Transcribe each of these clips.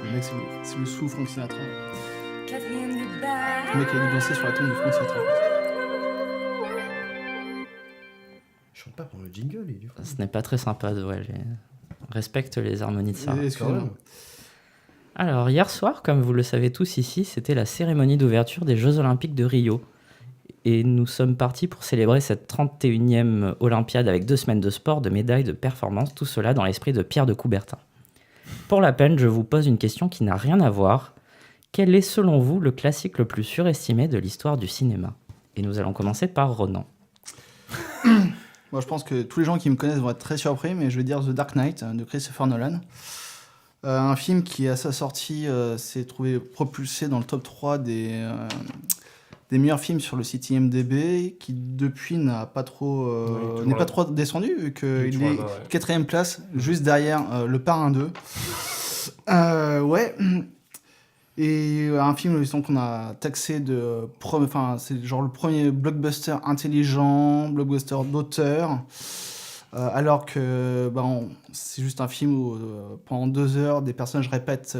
Le mec, c'est le sous Frank Sinatra. Le mec, il a dû danser sur la tombe de Frank Sinatra. Je chante pas pour le jingle, il est fou. Ce n'est pas très sympa, respecte les harmonies de Sarah. Excusez-moi. Alors, hier soir, comme vous le savez tous ici, c'était la cérémonie d'ouverture des Jeux Olympiques de Rio. Et nous sommes partis pour célébrer cette 31e Olympiade avec 2 semaines de sport, de médailles, de performances, tout cela dans l'esprit de Pierre de Coubertin. Pour la peine, je vous pose une question qui n'a rien à voir. Quel est, selon vous, le classique le plus surestimé de l'histoire du cinéma ? Et nous allons commencer par Ronan. Moi, je pense que tous les gens qui me connaissent vont être très surpris, mais je vais dire The Dark Knight de Christopher Nolan. Un film qui, à sa sortie, s'est trouvé propulsé dans le top 3 des meilleurs films sur le site IMDb, qui depuis n'est pas trop descendu, vu qu'il est 4ème place, juste derrière Le Parrain 2. Ouais. Et un film qu'on a taxé de... c'est genre le premier blockbuster intelligent, blockbuster d'auteur, alors que c'est juste un film où pendant 2 heures, des personnages répètent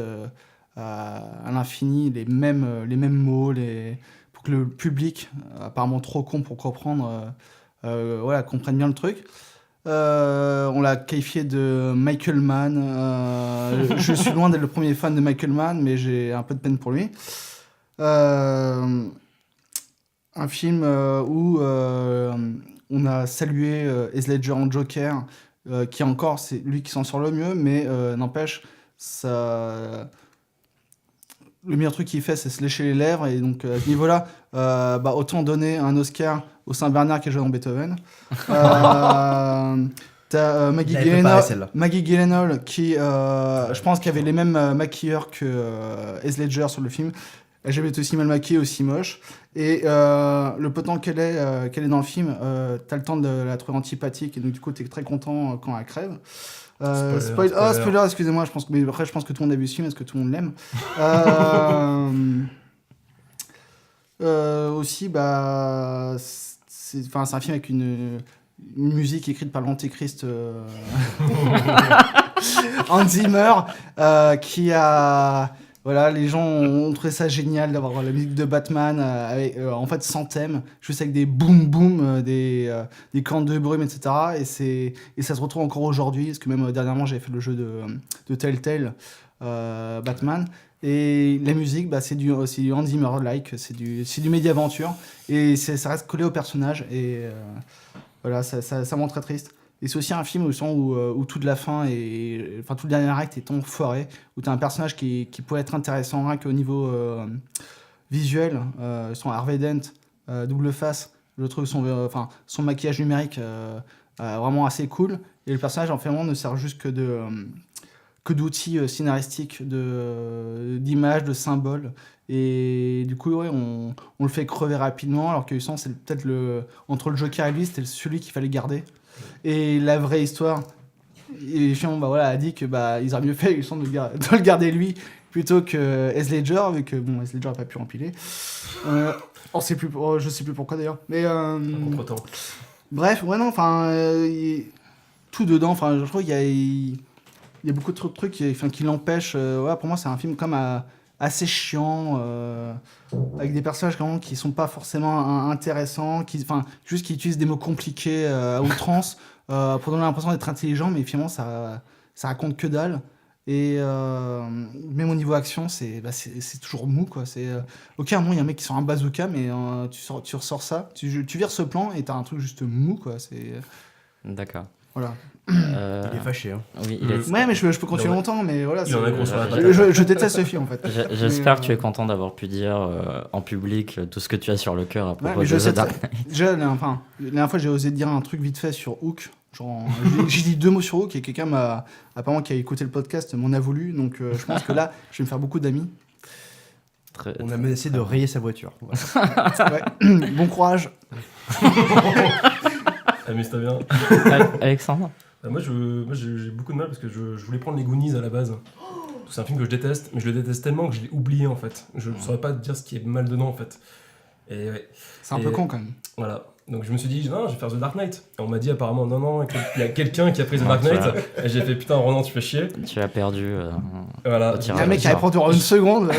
à l'infini les mêmes mots, pour que le public, apparemment trop con pour comprendre, comprenne bien le truc. On l'a qualifié de Michael Mann. Je suis loin d'être le premier fan de Michael Mann, mais j'ai un peu de peine pour lui. Un film où on a salué Heath Ledger en Joker, qui encore, c'est lui qui s'en sort le mieux, mais n'empêche, ça... le meilleur truc qu'il fait, c'est se lécher les lèvres, et donc à ce niveau-là, autant donner un Oscar au Saint-Bernard qui a joué dans Beethoven. T'as Maggie Gyllenhaal qui, je pense, qui avait les mêmes maquilleurs que Heath Ledger sur le film. Elle n'a jamais été aussi mal maquillée, aussi moche. Et le peu temps qu'elle est dans le film, t'as le temps de la trouver antipathique, et donc du coup, t'es très content quand elle crève. Spoiler, excusez-moi, je pense que tout le monde a vu ce film, est-ce que tout le monde l'aime. Aussi, c'est un film avec une musique écrite par l'antéchrist Hans Zimmer, qui a... Voilà, les gens ont trouvé ça génial d'avoir la musique de Batman en fait sans thème, juste avec des boum boum, des cornes de brume, etc. Et ça se retrouve encore aujourd'hui, parce que même dernièrement j'avais fait le jeu de Telltale Batman. Et la musique, c'est du Hans Zimmer-like, c'est du médiaventure, et ça reste collé au personnage, et voilà, ça me rend très triste. Et c'est aussi un film où toute la fin, tout le dernier acte est enfoiré, où tu as un personnage qui pourrait être intéressant rien qu'au niveau visuel, son Harvey Dent, double face, je trouve son maquillage numérique vraiment assez cool, et le personnage en fait vraiment ne sert juste que d'outils scénaristiques, d'images, de symboles. Et du coup, ouais, on le fait crever rapidement, alors que Husson, c'est peut-être entre le Joker et lui, c'était celui qu'il fallait garder. Et la vraie histoire, et Fion a dit que ils auraient mieux fait Husson de le garder lui plutôt que Heath Ledger, vu que Heath Ledger n'a pas pu empiler. Je sais plus pourquoi d'ailleurs. Mais contre-temps. Bref, ouais, non, tout dedans, je trouve qu'il y a beaucoup de trucs qui l'empêchent. Pour moi, c'est un film comme assez chiant, avec des personnages vraiment qui sont pas forcément intéressants, qui utilisent des mots compliqués à outrance pour donner l'impression d'être intelligent, mais finalement ça raconte que dalle. Et même au niveau action, c'est toujours mou, quoi. Ok, à un moment il y a un mec qui sort un bazooka, mais tu ressors ça, tu vires ce plan et t'as un truc juste mou, quoi. D'accord. Voilà. Il est fâché, hein. Oui, Ouais, mais je peux continuer longtemps, mais voilà. Il en a gros sur la patate. Je déteste ce film, en fait. J'espère que tu es content d'avoir pu dire en public tout ce que tu as sur le cœur à propos de The Dark Knight. Déjà, la dernière fois, j'ai osé dire un truc vite fait sur Hook. J'ai dit 2 mots sur Hook, et quelqu'un apparemment qui a écouté le podcast m'en a voulu, donc je pense que là, je vais me faire beaucoup d'amis. On a menacé de rayer sa voiture. Voilà. Ouais. Bon courage. Amuse-toi bien. Alexandre. Moi, j'ai beaucoup de mal parce que je voulais prendre les Goonies à la base. C'est un film que je déteste, mais je le déteste tellement que je l'ai oublié en fait. Je ne saurais pas te dire ce qui est mal dedans en fait. Et ouais, C'est un peu con quand même. voilà. Donc je me suis dit, non, je vais faire The Dark Knight. Et on m'a dit apparemment, non, il y a quelqu'un qui a pris The Dark Knight. Et j'ai fait, putain, Ronan, tu fais chier. Tu as perdu. Voilà. au tirage Un au mec qui sort. répond en une seconde,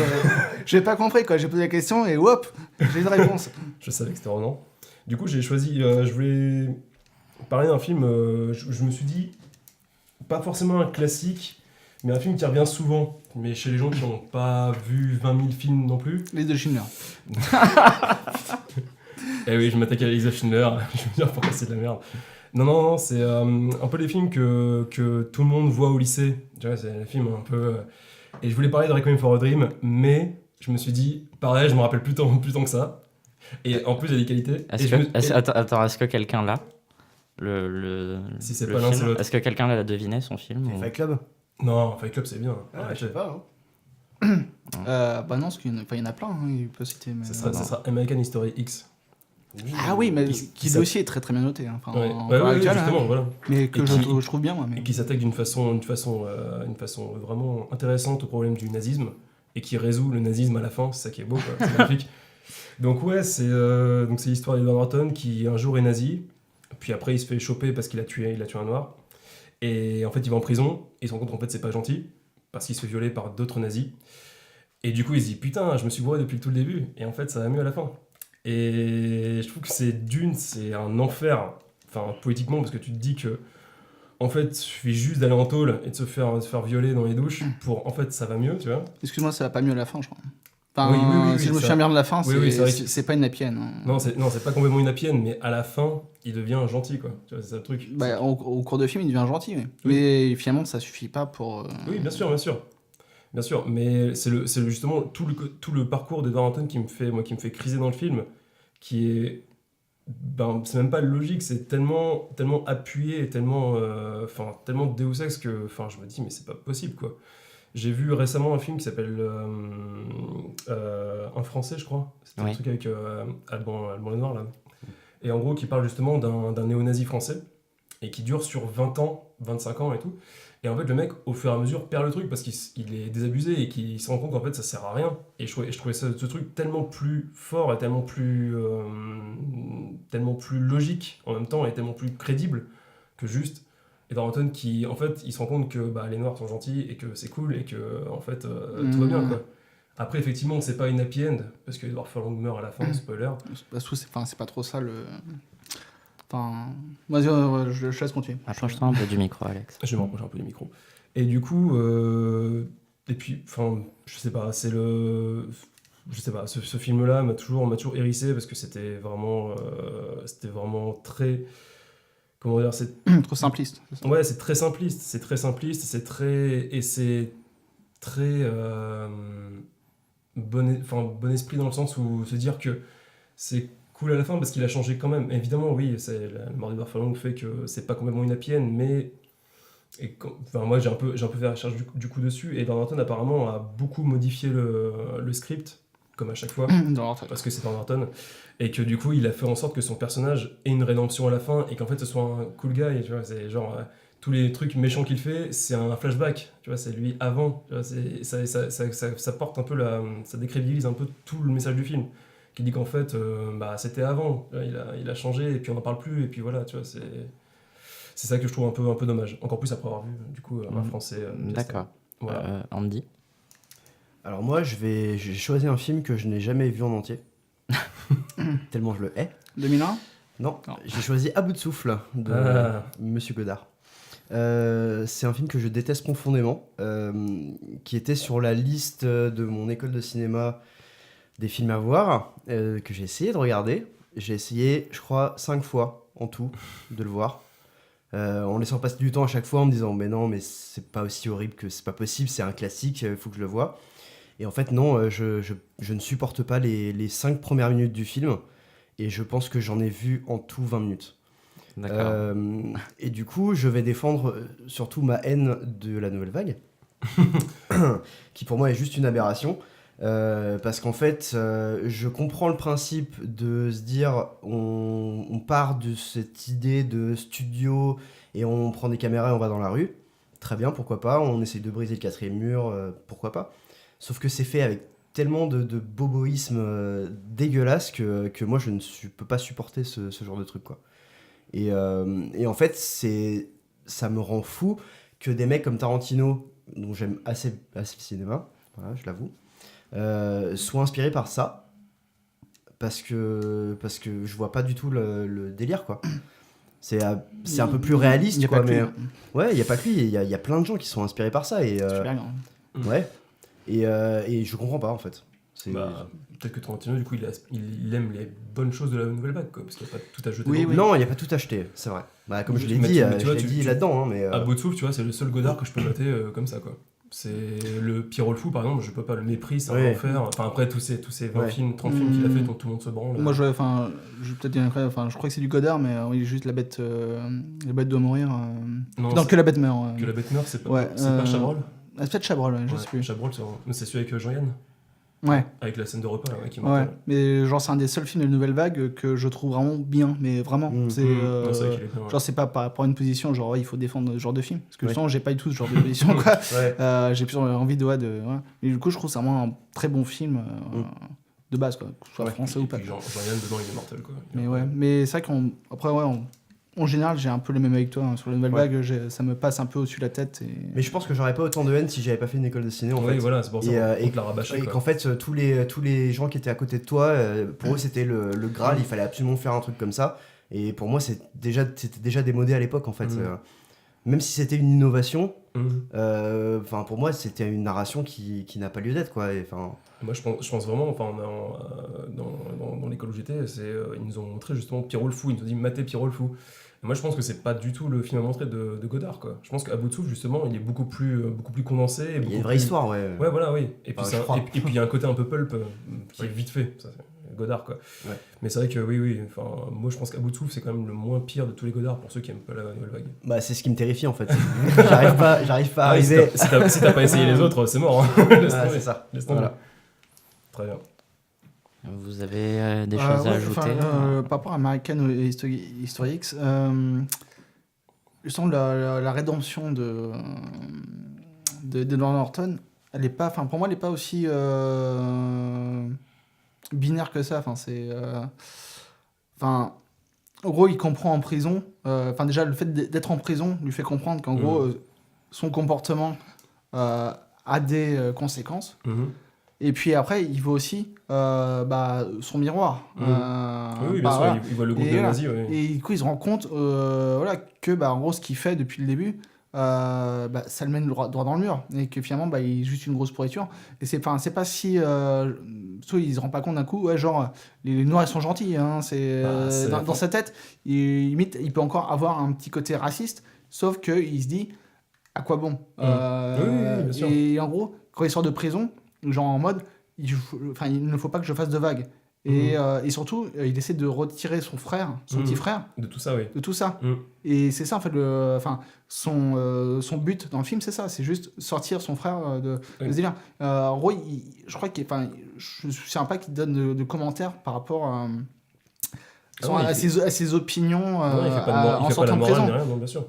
j'ai pas compris quoi. J'ai posé la question et hop, j'ai une réponse. Je savais que c'était Ronan. Du coup, j'ai choisi, je voulais parler d'un film, je me suis dit, pas forcément un classique, mais un film qui revient souvent. Mais chez les gens qui n'ont pas vu 20 000 films non plus. Les deux Schindler. Eh oui, je m'attaque à Lisa Schindler, je veux dire pourquoi c'est de la merde. Non, c'est un peu les films que tout le monde voit au lycée. Tu vois, c'est les films un peu... Et je voulais parler de Requiem for a Dream, mais je me suis dit, pareil, je me rappelle plus tant que ça. Et en plus, il y a des qualités. Attends, est-ce que quelqu'un l'a Si c'est le pas l'un, film c'est l'autre. Est-ce que quelqu'un l'a deviné son film ou- Fight Club. Non, Fight Club, c'est bien. Ah, je sais pas. Hein. Bah non, parce qu'il y en a plein, hein, il peut citer. Mais... Ça sera American History X. Ah oui, mais Qui qui lui aussi est très très bien noté. Hein. Enfin, Ouais, en ouais, actuel, justement, hein. voilà. Mais que Et je trouve bien moi. Mais... Et qui s'attaque d'une façon vraiment intéressante au problème du nazisme et qui résout le nazisme à la fin, c'est ça qui est beau, quoi. C'est magnifique. Donc ouais, c'est l'histoire d'Edward Norton qui un jour est nazi, puis après il se fait choper parce qu'il a tué un noir, et en fait il va en prison, et il se rend compte qu'en fait c'est pas gentil, parce qu'il se fait violer par d'autres nazis, et du coup il se dit putain, je me suis bourré depuis tout le début, et en fait ça va mieux à la fin. Et je trouve que c'est un enfer, enfin poétiquement, parce que tu te dis que en fait, il suffit juste d'aller en tôle et de se faire violer dans les douches pour, en fait, ça va mieux, tu vois. Excuse-moi, ça va pas mieux à la fin, je crois. Enfin, Oui, si je me ça- souviens bien de la fin, Oui, c'est vrai que- c'est pas une happy end, hein. Non, c'est pas complètement une happy end, mais à la fin, il devient gentil, quoi. Tu vois, c'est ça le truc. Bah, au cours de film, il devient gentil, oui. Mais finalement, ça suffit pas pour. Oui, bien sûr. Bien sûr, mais c'est justement tout le parcours d'Edward Norton qui me fait criser dans le film, qui est... Ben, c'est même pas logique, c'est tellement appuyé et tellement Deus Ex que je me dis, mais c'est pas possible, quoi. J'ai vu récemment un film qui s'appelle Un Français, je crois. C'était un Oui. truc avec Alban Lenoir, là. Et en gros, qui parle justement d'un néo-nazi français et qui dure sur 20 ans, 25 ans et tout. Et en fait, le mec, au fur et à mesure, perd le truc parce qu'il est désabusé et qu'il se rend compte qu'en fait, ça sert à rien. Et je trouvais ce truc tellement plus fort et tellement plus logique en même temps et tellement plus crédible que juste Edward Norton qui, en fait, il se rend compte que les Noirs sont gentils et que c'est cool et que, en fait, tout va bien, quoi. Après, effectivement, c'est pas une happy end parce que Edward Furlong meurt à la fin, spoiler. C'est pas trop ça le. Enfin. Vas-y, je laisse continuer. Approche-toi un peu du micro, Alex. Je vais me rapprocher un peu du micro. Et du coup, et puis, je sais pas, ce film-là m'a toujours hérissé parce que c'était vraiment très, comment dire, Trop simpliste. c'est ça. ouais, c'est très simpliste, c'est très bon esprit dans le sens où se dire que c'est cool à la fin parce qu'il a changé quand même. Évidemment, oui, la mort d'Edward Furlong fait que c'est pas complètement une happy end, mais moi j'ai un peu fait la recherche du coup dessus et Edward Norton apparemment a beaucoup modifié le script comme à chaque fois Dans leur tête. parce que c'est Edward Norton et que du coup il a fait en sorte que son personnage ait une rédemption à la fin et qu'en fait ce soit un cool guy, tu vois, c'est genre tous les trucs méchants qu'il fait c'est un flashback, tu vois, c'est lui avant, tu vois, ça porte un peu ça décrédibilise un peu tout le message du film qui dit qu'en fait c'était avant, il a changé et puis on n'en parle plus et puis voilà, tu vois, c'est ça que je trouve un peu dommage, encore plus après avoir vu du coup un français D'accord. voilà. Andy. Alors moi, j'ai choisi un film que je n'ai jamais vu en entier. Tellement je le hais. 2001 Non, Non. j'ai choisi À bout de souffle de Monsieur Godard. C'est un film que je déteste profondément, qui était sur la liste de mon école de cinéma des films à voir, que j'ai essayé de regarder. J'ai essayé, je crois, 5 fois en tout de le voir. En laissant passer du temps à chaque fois en me disant mais non, mais c'est pas aussi horrible que c'est pas possible, c'est un classique, il faut que je le voie. Et en fait non, je ne supporte pas les 5 premières minutes du film et je pense que j'en ai vu en tout 20 minutes. D'accord. Et du coup je vais défendre surtout ma haine de la nouvelle vague qui pour moi est juste une aberration. Parce qu'en fait, je comprends le principe de se dire on part de cette idée de studio et on prend des caméras et on va dans la rue. Très bien, pourquoi pas, on essaie de briser le 4e mur, pourquoi pas. Sauf que c'est fait avec tellement de boboïsme dégueulasse que moi je ne peux pas supporter ce genre de truc, quoi. Et en fait, ça me rend fou que des mecs comme Tarantino, dont j'aime assez le cinéma, voilà, je l'avoue, soient inspirés par ça, parce que je vois pas du tout le délire, quoi. C'est un peu plus réaliste, Il y a quoi, pas que mais lui. ouais, il y a pas que lui, il y a plein de gens qui sont inspirés par ça, et Super grand. ouais, et je comprends pas, en fait. Bah, peut-être que Tarantino, du coup, il aime les bonnes choses de la nouvelle vague, quoi, parce qu'il n'y a pas tout à jeter. Oui, non oui. plus. Non, il n'y a pas tout acheté, c'est vrai. Bah, comme je l'ai Mais dit, tu vois, je l'ai dit là-dedans, hein, mais... À bout de souffle, tu vois, c'est le seul Godard que je peux mater comme ça, quoi. C'est le Pierrot le Fou, par exemple, je peux pas, le mépris, c'est un Ouais. enfer. Enfin, après, tous ces 20 Ouais. films, 30 films qu'il a fait, dont tout le monde se branle. Moi, je vais peut-être dire après, je crois que c'est du Godard, mais oui, juste la bête doit mourir. Non, Non, c'est- que la bête meurt. Que la bête meurt, c'est pas, Ouais, c'est pas Chabrol. Ah, c'est peut-être Chabrol, ouais, je Ouais, sais plus. Chabrol, c'est celui avec Jean-Yann, Ouais, avec la scène de repas, là, ouais, qui ouais. marque. Mais genre, c'est un des seuls films de Nouvelle Vague que je trouve vraiment bien, mais vraiment. C'est, Non, c'est vrai qu'il est bien, ouais. genre, c'est pas par rapport à une position, genre, ouais, il faut défendre ce genre de film. Parce que Ouais. sinon, j'ai pas du tout ce genre de position, quoi. Ouais. J'ai plus envie de. Ouais. Mais du coup, je trouve que c'est vraiment un très bon film de base, quoi, que ce soit Ouais, français et ou pas. puis Jean-Yann, dedans, il est mortel, quoi. Mais ouais, mais c'est vrai qu'après, ouais, en général, j'ai un peu le même avec toi. Hein. Sur la Nouvelle Ouais. Vague, ça me passe un peu au-dessus de la tête. Mais je pense que j'aurais pas autant de haine si j'avais pas fait une école de ciné, en Oui, fait. voilà, c'est pour ça qu'on te l'a rabâché, Et quoi. qu'en fait, tous les gens qui étaient à côté de toi, pour eux, c'était le Graal, il fallait absolument faire un truc comme ça. Et pour moi, c'était déjà démodé à l'époque, en fait. Même si c'était une innovation, pour moi, c'était une narration qui n'a pas lieu d'être, quoi. Moi, je pense vraiment, dans l'école où j'étais, ils nous ont montré justement Pierrot le Fou, ils nous ont dit matez Pierrot le Fou. Et moi, je pense que c'est pas du tout le film à montrer de Godard, quoi. Je pense qu'à bout de souffle, justement, il est beaucoup plus condensé. Et Il y a beaucoup une vraie plus- histoire, ouais. Ouais, voilà, oui. Et puis, je crois. et puis il y a un côté un peu pulp qui est vite fait. Ça, c'est Godard, quoi. Ouais. Mais c'est vrai que oui. Enfin, moi, je pense qu'à bout de souffle, c'est quand même le moins pire de tous les Godards pour ceux qui aiment pas la nouvelle vague. Bah, c'est ce qui me terrifie, en fait. J'arrive pas à Ah oui, arriver. si t'as pas essayé les autres, c'est mort. Hein. Laisse Ah, tomber. c'est ça. Laisse tomber. Voilà. Très bien. Vous avez des choses à Ouais, ajouter par rapport à American History X, je sens la rédemption d'Edward Norton, elle est pas, pour moi, elle est pas aussi binaire que ça. En gros, il comprend en prison. Déjà, le fait d'être en prison lui fait comprendre qu'en gros, son comportement a des conséquences. Et puis après, il voit aussi son miroir. Oui, bien sûr, voilà. il voit le groupe Et de voilà. nazis. Oui. Et du coup, il se rend compte que, en gros, ce qu'il fait depuis le début, ça le mène droit dans le mur. Et que finalement, il est juste une grosse pourriture. Et c'est pas si. Soit il se rend pas compte d'un coup, ouais, genre, les Noirs, ils sont gentils. Hein, dans sa tête, il peut encore avoir un petit côté raciste, sauf qu'il se dit, à quoi bon Oui, bien sûr. Et en gros, quand il sort de prison, genre en mode, il ne faut pas que je fasse de vagues. Et surtout, il essaie de retirer son frère, son petit frère, De tout ça, oui. de tout ça. Et c'est ça, en fait, son but dans le film, c'est ça. C'est juste sortir son frère de ce délire. En gros, je crois je sais pas qu'il donne de commentaires par rapport à ses opinions il fait en pas sortant la de morale prison. ni rien, non, bien sûr.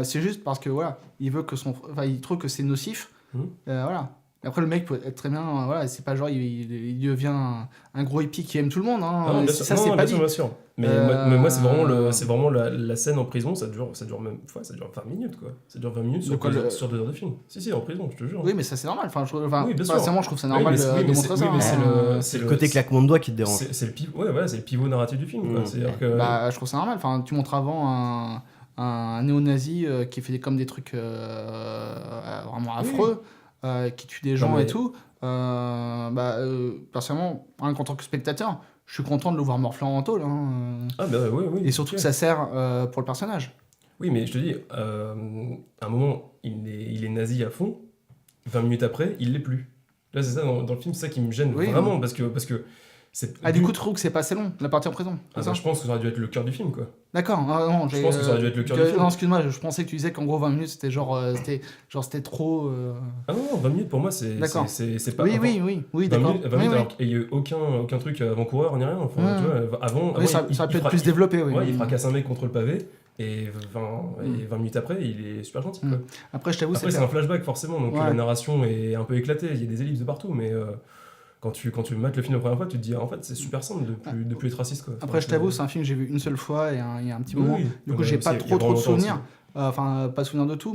C'est juste parce que voilà, il veut que il trouve que c'est nocif. Voilà. Et après, le mec peut être très bien. Voilà, c'est pas genre il devient un gros hippie qui aime tout le monde. Hein. Ah, bien sûr. Ça, Non, c'est non, pas bien dit. sûr. Mais moi, c'est vraiment la scène en prison. Ça dure même 20 minutes, quoi. Ça dure 20 minutes sur 2 heures de film. Si, en prison, je te jure. Oui, mais ça c'est normal. Oui, bien sûr. Sincèrement, je trouve ça normal de montrer ça. C'est le côté claquement de doigts qui te dérange. C'est le pivot. Ouais, voilà, c'est le pivot narratif du film. Quoi. C'est-à-dire que... je trouve ça normal. Tu montres avant un néo-nazi qui fait comme des trucs vraiment affreux, qui tue des gens et tout. Personnellement, en tant que spectateur, je suis content de le voir morfler en tôle. Hein. Ah, bah oui. Et surtout que ça sert pour le personnage. Oui, mais je te dis, à un moment, il est nazi à fond. 20 minutes après, il l'est plus. Là, c'est ça, dans le film, c'est ça qui me gêne vraiment, parce que c'est... du coup, tu trouves que c'est pas assez long, la partie en prison? Je pense que ça aurait dû être le cœur du film, quoi. D'accord. Non, je pense que ça aurait dû être le cœur du film. Non, excuse-moi, je pensais que tu disais qu'en gros 20 minutes c'était c'était trop. Ah non, 20 minutes pour moi c'est d'accord. C'est pas. Oui, d'accord. 20 minutes alors qu'il n'y a eu aucun truc avant-coureur ni rien. Enfin, tu vois, avant ça aurait pu être plus développé. Oui. Ouais, il fracasse un mec contre le pavé. Et 20 minutes après, il est super gentil. Quoi. Après, je t'avoue, c'est un flashback forcément, donc la narration est un peu éclatée. Il y a des ellipses de partout, mais quand tu mates le film la première fois, tu te dis, en fait, c'est super simple de plus être raciste, quoi. Après, je t'avoue, c'est un film que j'ai vu une seule fois et il y a un petit moment. Oui, Du coup, j'ai pas il y a trop de vraiment souvenirs. longtemps Enfin, pas souvenir de tout,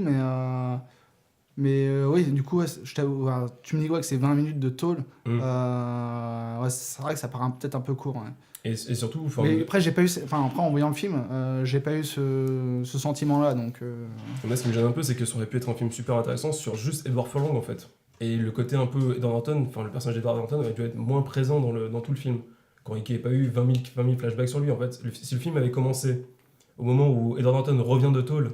mais oui, du coup, ouais, je t'avoue, tu me dis quoi que c'est 20 minutes de tôle. Mm. Ouais, c'est vrai que ça paraît peut-être un peu court. Ouais. Et surtout, enfin, Mais après, j'ai pas eu, après, en voyant le film, j'ai pas eu ce sentiment-là. Donc, moi, ce qui me gêne un peu, c'est que ça aurait pu être un film super intéressant sur juste Edward Furlong, en fait. Et le côté un peu Edward Norton, enfin, le personnage d'Edward Norton aurait dû être moins présent dans tout le film. Quand il n'y avait pas eu 20 000 flashbacks sur lui, en fait. Si le film avait commencé au moment où Edward Norton revient de tôle,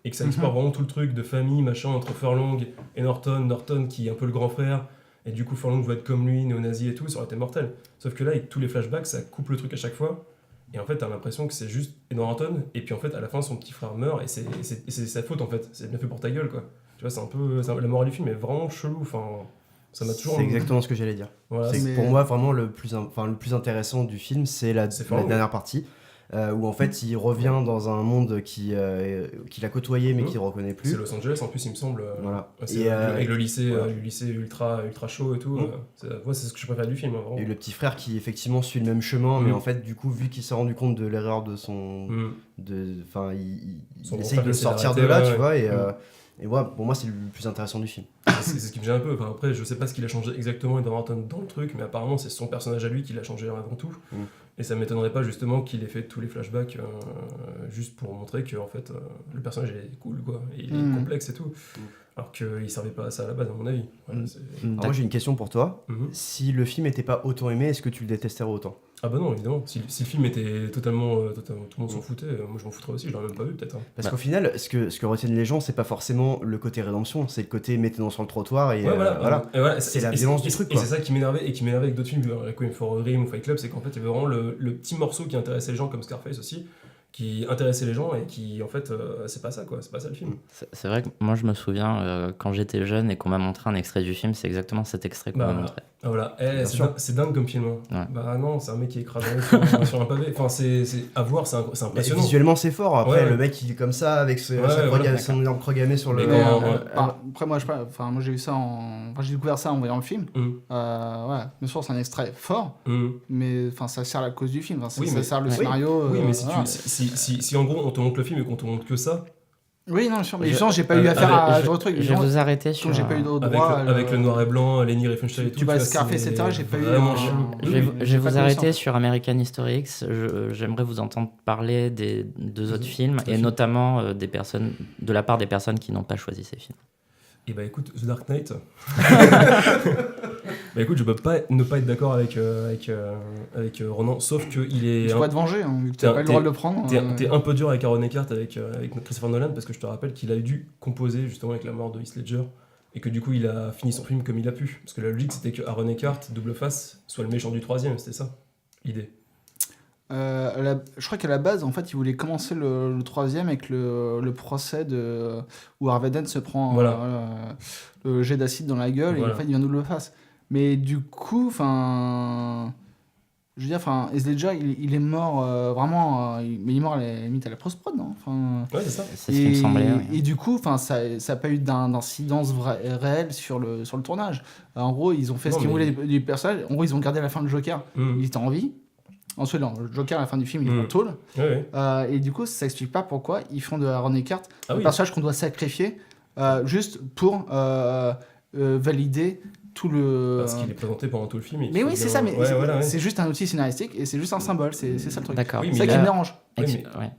et que ça explore vraiment tout le truc de famille, machin, entre Furlong et Norton qui est un peu le grand frère, et du coup Furlong veut être comme lui, néo-nazi et tout, ça aurait été mortel. Sauf que là, avec tous les flashbacks, ça coupe le truc à chaque fois, et en fait, t'as l'impression que c'est juste Edward Norton, et puis en fait, à la fin, son petit frère meurt, et c'est sa faute, en fait. C'est bien fait pour ta gueule, quoi. Tu vois, la morale du film est vraiment chelou, enfin... Ça m'a toujours... C'est exactement ce que j'allais dire. Voilà, C'est que mais- pour moi, vraiment, le plus intéressant du film, c'est la Furlong. dernière partie, où en fait, il revient dans un monde qu'il a côtoyé, mais qu'il ne reconnaît plus. c'est Los Angeles, en plus, il me semble. Voilà. C'est Et, avec le lycée, voilà. le lycée ultra chaud et tout. Moi, c'est ce que je préfère du film, hein, vraiment. Et le petit frère qui effectivement suit le même chemin, mais en fait, du coup, vu qu'il s'est rendu compte de l'erreur de son. Enfin, il Son essaye grand de frère sortir s'est de là, arrêté, tu vois, et Mm. ouais, pour moi, c'est le plus intéressant du film. C'est ce qui me gêne un peu. Enfin, après, je sais pas ce qu'il a changé exactement Edward Norton dans le truc, mais apparemment, c'est son personnage à lui qui l'a changé avant tout. Mm. Et ça m'étonnerait pas justement qu'il ait fait tous les flashbacks juste pour montrer que en fait, le personnage est cool, quoi. Et il est complexe et tout. Alors qu'il servait pas à ça à la base, à mon avis. Voilà, Alors moi, j'ai une question pour toi. Mhm. Si le film n'était pas autant aimé, est-ce que tu le détesterais autant? Ah bah non, évidemment. Si le film était totalement tout le monde s'en foutait, moi je m'en foutrais aussi, je l'aurais même pas vu peut-être. Hein. Parce qu'au final, ce que retiennent les gens, c'est pas forcément le côté rédemption, c'est le côté mettez-nous sur le trottoir et Ouais, voilà. Et voilà, c'est la violence du truc, Et quoi. c'est ça qui m'énervait avec d'autres films, Requiem for a Dream ou Fight Club, c'est qu'en fait il y avait vraiment le petit morceau qui intéressait les gens, comme Scarface aussi, qui intéressait les gens et qui en fait c'est pas ça, quoi, c'est pas ça le film. C'est vrai que moi je me souviens quand j'étais jeune et qu'on m'a montré un extrait du film, c'est exactement cet extrait qu'on m'a montré. Ah voilà, Bien sûr. c'est dingue comme film. Hein. Ouais. Bah non, c'est un mec qui est écrasé sur un pavé. Enfin, c'est à voir, c'est Mais impressionnant. visuellement, c'est fort. Après, Ouais. le mec, il est comme ça, avec son arme croix gammée sur le. Mais après, moi, moi, j'ai vu ça j'ai découvert ça en voyant le film. Ouais, bien sûr, c'est un extrait fort, mais ça sert la cause du film. Ça sert le scénario. Oui, mais voilà. si en gros on te montre le film et qu'on te montre que ça, Oui, non, sûr, mais gens, j'ai pas eu affaire à ce genre de truc. Je vais vous arrêter sur. J'ai pas eu d'autres avec, droits. avec le noir et blanc, Leni Riefenstahl et tout. Tu vois, vois, Scarface, c'est etc., j'ai pas eu. vraiment chelou. Je vais j'ai vous pas arrêter connaissance. sur American History X. J'aimerais vous entendre parler des deux autres films tout à et fait. notamment de la part des personnes qui n'ont pas choisi ces films. Et bah écoute, The Dark Knight. Bah écoute, je peux pas ne pas être d'accord avec Ronan, sauf qu'il est. Tu pourrais te venger, hein, vu que T'es- t'as pas le droit de le prendre. T'es un peu dur avec Aaron Eckhart, avec Christopher Nolan, parce que je te rappelle qu'il a dû composer justement avec la mort de Heath Ledger, et que du coup il a fini son film comme il a pu. Parce que la logique c'était que Aaron Eckhart, double face, soit le méchant du troisième, c'était ça l'idée. Je crois qu'à la base, en fait, ils voulaient commencer le troisième avec le procès où Harvey Dent se prend Voilà. le jet d'acide dans la gueule Voilà. et en fait, il vient double face. Mais du coup, je veux dire, Heath Ledger, il est mort vraiment, mais il est mort à la limite à la post-prod, non Ouais, c'est ça. C'est ce qui me semblait. Ouais. Et du coup, ça n'a pas eu d'incidence réelle sur le tournage. En gros, ils ont fait ce Non, qu'ils mais- voulaient du personnage. En gros, ils ont gardé la fin de Joker. Mhm. Il était en vie. Ensuite, non, le Joker, à la fin du film, il est Mhm. en tôle. Ouais, ouais. Et du coup, ça explique pas pourquoi ils font de Aaron Eckhart Ah un oui. personnage qu'on doit sacrifier juste pour valider tout le. Parce qu'il est présenté pendant tout le film. et qu'il Mais faut oui, c'est bien- ça, mais Ouais, voilà, ouais. c'est juste un outil scénaristique et c'est juste un symbole, c'est ça le truc. D'accord. Oui, C'est mais ça il qui a- me dérange. Ouais, Ex- mais- ouais.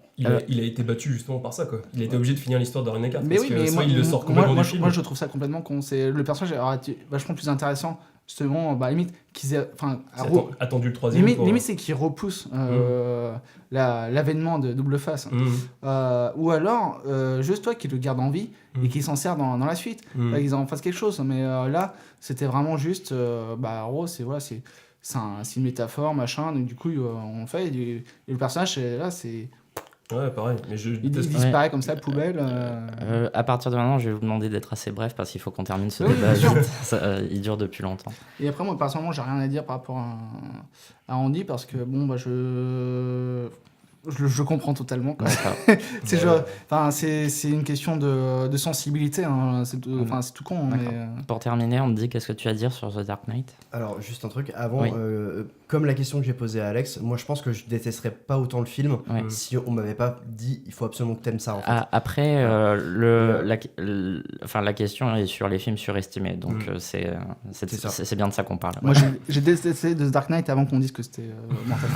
Il a été battu justement par ça, quoi. Il a été obligé de finir l'histoire d'Aaron Eckhart. Mais parce oui, que mais soit moi, il le sort complètement moi, du film. moi, je trouve ça complètement con. Le personnage aurait été vachement plus intéressant, justement, limite, qu'ils aient. C'est attendu le troisième. Limite, c'est qu'ils repoussent l'avènement de Double Face. Ou alors, juste toi qui le garde en vie et qui s'en sert dans la suite. Qu'ils en fassent quelque chose. Mais là, c'était vraiment juste. En gros, c'est une métaphore, machin. Donc, du coup, on le fait. Et le personnage, là, Ouais, pareil. Mais il déteste- disparaît comme ça, poubelle. À partir de maintenant, je vais vous demander d'être assez bref parce qu'il faut qu'on termine ce Oui, débat bien sûr. vite. Il dure depuis longtemps. Et après, moi, personnellement, j'ai rien à dire par rapport à Andy parce que, bon, Je comprends totalement. Quoi. D'accord. C'est Ouais. genre- enfin, c'est une question de sensibilité. Hein. C'est c'est tout con. Mais, D'accord. Pour terminer, on te dit qu'est-ce que tu as à dire sur The Dark Knight? Alors, juste un truc, avant, Oui. comme la question que j'ai posée à Alex, moi je pense que je détesterais pas autant le film Ouais. si on m'avait pas dit il faut absolument que t'aimes ça en fait. Après, la question est sur les films surestimés, donc C'est ça. c'est bien de ça qu'on parle. moi, j'ai détesté The Dark Knight avant qu'on dise que c'était mortel.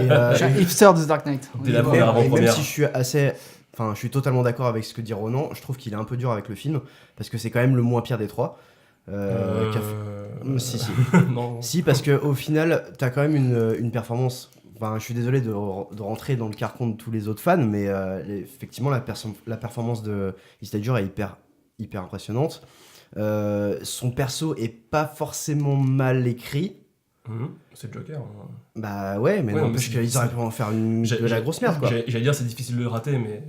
Et, Je suis un hipster de The Dark Knight. Dès la même, première et même avant-première. si je suis assez. Enfin, je suis totalement d'accord avec ce que dit Ronan, je trouve qu'il est un peu dur avec le film, parce que c'est quand même le moins pire des trois. Si, si. Non. Si, parce qu'au final, t'as quand même une performance. Enfin, je suis désolé de rentrer dans le carcan de tous les autres fans, mais effectivement, la performance de Heath Ledger est hyper impressionnante. Son perso est pas forcément mal écrit. C'est le Joker. Hein. Bah ouais, mais Ouais, n'empêche mais qu'ils auraient pu en faire de la grosse merde, quoi. J'allais dire c'est difficile de le rater, mais.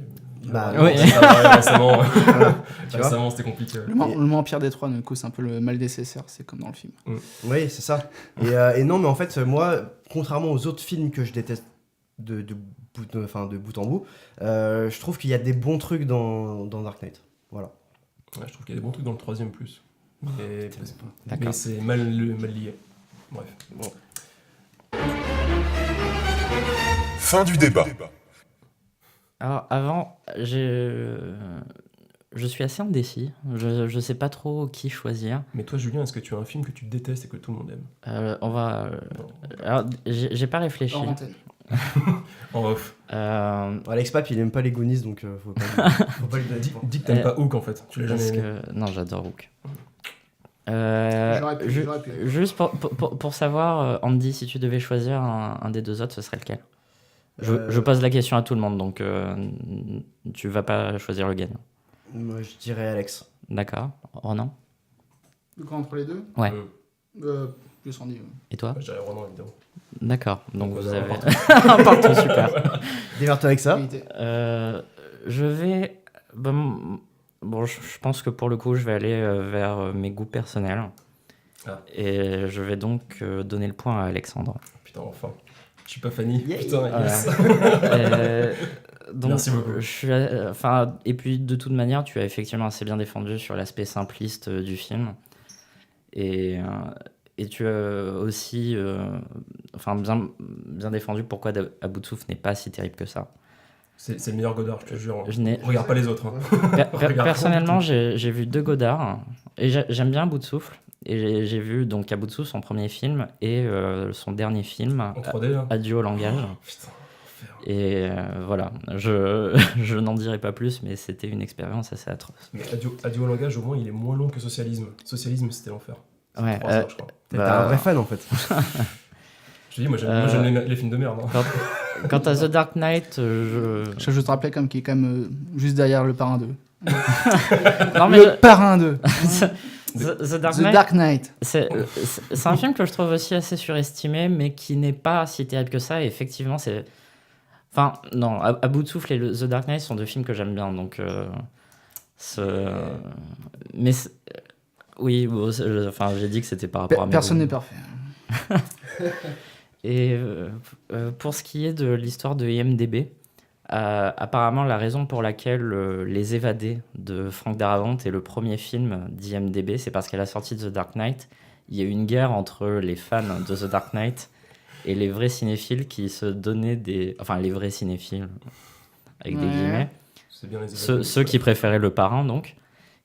Bah, oui. Récemment, Voilà, tu vois. récemment c'était compliqué. Le moins pire des trois, du coup, c'est un peu le mal nécessaire. C'est comme dans le film. Oui, c'est ça. Et non, mais en fait, moi, contrairement aux autres films que je déteste de bout en bout, je trouve qu'il y a des bons trucs dans Dark Knight. Voilà. Ouais, je trouve qu'il y a des bons trucs dans le troisième plus. Mais D'accord. c'est mal lié. Bref. Fin du débat. Alors avant, je suis assez indécis. Je sais pas trop qui choisir. Mais toi, Julien, est-ce que tu as un film que tu détestes et que tout le monde aime On va. Alors, j'ai pas réfléchi. Hors antenne. En off. Alex Pape, il aime pas les Goonies, donc faut pas lui donner de points. Dis que t'aimes pas Hook en fait. Tu l'as jamais Parce aimé. que... Non, j'adore Hook. J'aurais pu. Juste pour savoir, Andy, si tu devais choisir un des deux autres, ce serait lequel? Je pose la question à tout le monde, donc tu vas pas choisir le gagnant. Moi, je dirais Alex. D'accord. Ronan? Le grand entre les deux Ouais. Je sens dit. Et toi? Je dirais Ronan évidemment. D'accord. Donc vous avez partout. un partout, super. Démerde-toi avec ça. Je vais... Bon, je pense que pour le coup, je vais aller vers mes goûts personnels. Ah. Et je vais donc donner le point à Alexandre. Putain, enfin. Je suis pas Fanny. Yeah. Putain, yes. Donc, Merci beaucoup. et puis de toute manière, tu as effectivement assez bien défendu sur l'aspect simpliste du film. Et tu as aussi bien défendu pourquoi À bout de souffle n'est pas si terrible que ça. C'est le meilleur Godard, je te jure. Je n'ai- Regarde pas les autres. Hein. Regarde Personnellement, pas du j'ai vu 2 Godard et j'aime bien À bout de souffle. Et j'ai vu donc À bout de souffle, son premier film et son dernier film, En 3D là. Adieu au langage. Oh, putain, enfer. Et voilà, je n'en dirai pas plus, mais c'était une expérience assez atroce. Mais Adieu au langage, au moins, il est moins long que Socialisme. Socialisme, c'était l'enfer. C'est Ouais, 3 heures, je crois. T'es un vrai fan, en fait. Je te dis, moi j'aime les films de merde. Hein. Quant à The Dark Knight, Je te rappelais comme qu'il est quand même juste derrière le Parrain 2. non mais Le Parrain 2. The Dark The Knight, Dark Knight. c'est un film que je trouve aussi assez surestimé, mais qui n'est pas si terrible que ça. Et effectivement, c'est... Enfin, non, à bout de souffle et The Dark Knight sont 2 films que j'aime bien, donc... Mais... Oui, bon, j'ai dit que c'était par rapport à mes Personne goûts. n'est parfait. Et pour ce qui est de l'histoire de IMDb, apparemment la raison pour laquelle Les Évadés de Frank Darabont est le premier film d'IMDb, c'est parce qu'à la sortie de The Dark Knight, il y a eu une guerre entre les fans de The Dark Knight et les vrais cinéphiles qui se donnaient des... Enfin, les vrais cinéphiles, avec des Ouais. guillemets. C'est bien les Ceux qui préféraient le parrain, donc,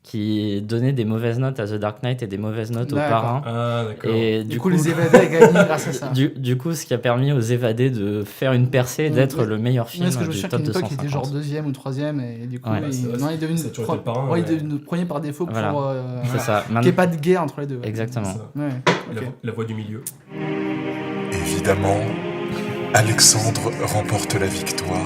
qui donnaient des mauvaises notes à The Dark Knight et des mauvaises notes au D'accord. parrain. Ah, d'accord. Et Du coup, les évadés a gagné grâce à ça. du coup, ce qui a permis aux Évadés de faire une percée et d'être Ouais. le meilleur film Parce que je me du souviens qu'à top une époque, il était 250. genre 2e ou 3e, et du coup, Ouais. il, C'est vrai, non, il est devenu ça a toujours été le parrain, ouais, il est ouais. devenu premier par défaut Voilà. pour C'est ça. qu'il n'y ait pas de guerre entre les deux. Ouais. Exactement. Ça. Ouais. La, Ok. la voix du milieu. Évidemment, Alexandre remporte la victoire.